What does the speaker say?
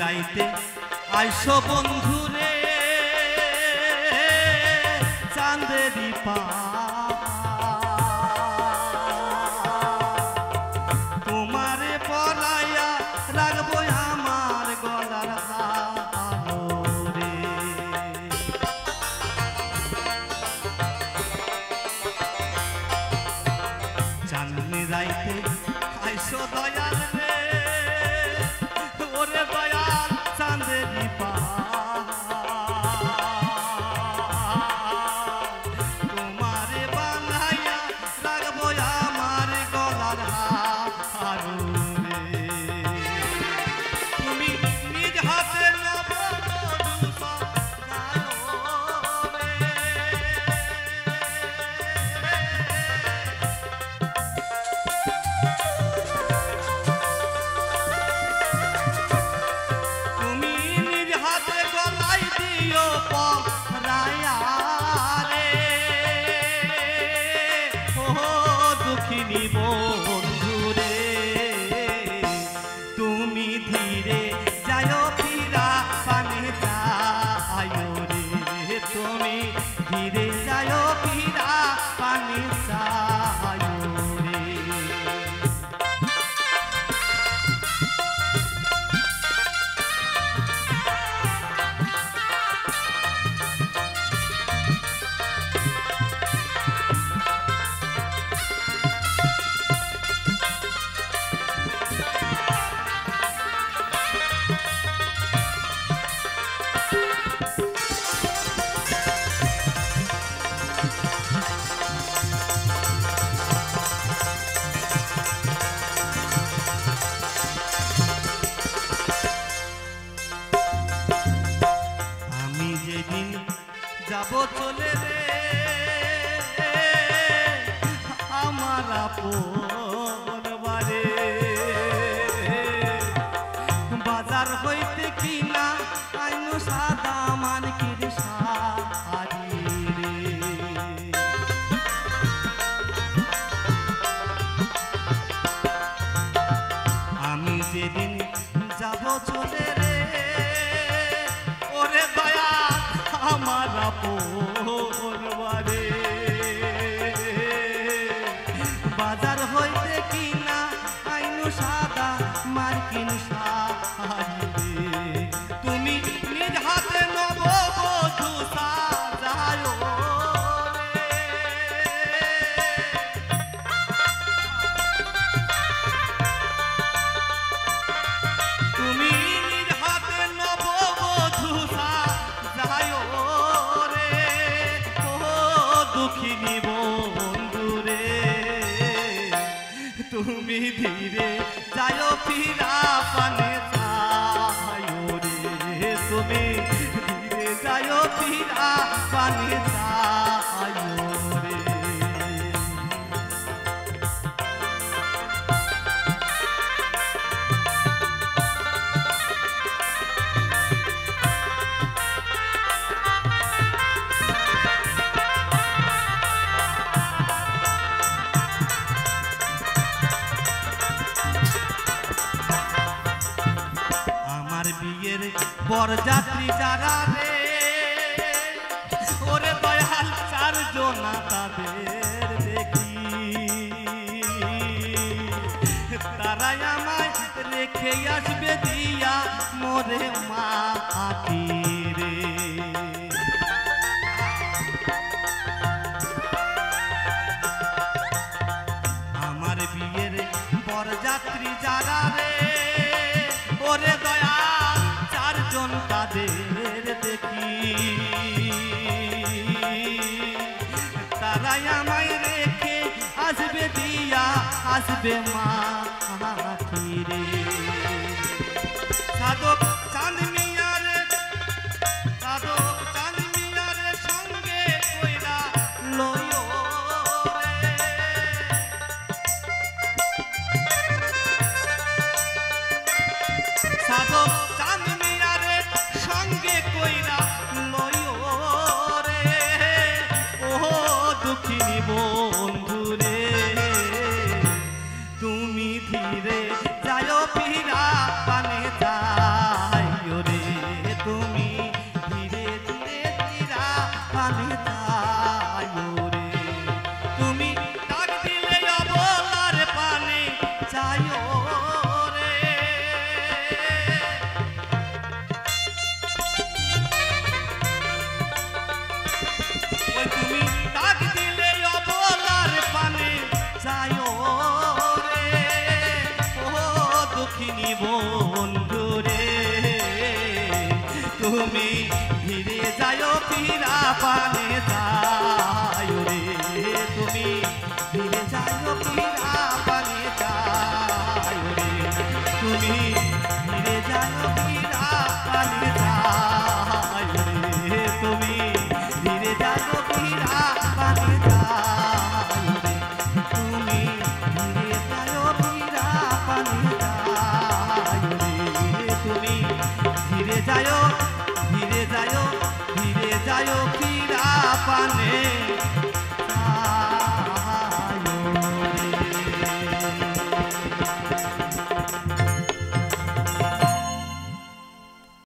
রাইতে আইসো বন্ধুরে চাঁদেরি পা তোমারে পলাইয়া রাখবো আমার গলার হারে চাঁদনি রাইতে আইসো দয়াল রে ওরে দয়াল চাঁদেরি পা তোমারে বানাইয়া রাখবো আমার গলার হারে তুমি নিজ হাতে নববধূ সাজায়ো রে তুমি নিজ হাতে গলায় দিও পরায়া রে ও দুঃখিনী বন্ধুরে তুমি ধীরে যায়ো ফিরা পানে যায়ো রে তুমি ধীরে যায়ো ফিরা পানে যায়ো রে আমি যেদিন যাব চলে রে আমার আপন বাড়ি বাজার হইতে কিনা আইনু সাদা মানকির শাড়ি রে আমি যেদিন যাব চলে রে ওরে দয়া আমার আপন বাড়ি বাজার হইতে কিনা আইনু সাদা মার্কিন শাড়ি রে তুমি নিজ হাতে নববধূ সাজায়ো রে তুমি নিজ হাতে নববধূ সাজায়ো রে ও দুঃখিনী বন্ধুরে তুমি ধীরে যায়ো ফিরা পানে যায়ো রে তুমি ধীরে যায়ো ফিরা পানে যায়ো রে আমার বিয়ের বরযাত্রী যারা রে ওরে দয়াল চারজনা তাদের দেখি তারাই আমায় রেখে আসবে দিয়া মোরে মাটি রে আমার বিয়ের বরযাত্রী যারা রে ওরে দয়াল চারজন তাদের দেখি তারাই আমায় রেখে আসবে দিয়া আসবে মাটি রে সাধক চাঁদ মিয়ারে সাধক চাঁদ মিয়ারে সঙ্গে কইরা লইও রে সাধক চাঁদ মিয়ারে সঙ্গে কইরা লইও রে ও দুঃখিনী বন্ধুরে তুমি ধীরে যায়ো ফিরা পানে যাই বন্ধু রে তুমি ধীরে যাও ফিরা পানে যাও রে তুমি ধীরে যাও ফিরা পানে যাও রে তুমি ধীরে যাও ফিরা পানে যাও রে তুমি ধীরে যাও ফিরা পানে যাও রে তুমি ধীরে যাও ফিরা পানে যাও রে তুমি ধীরে যাও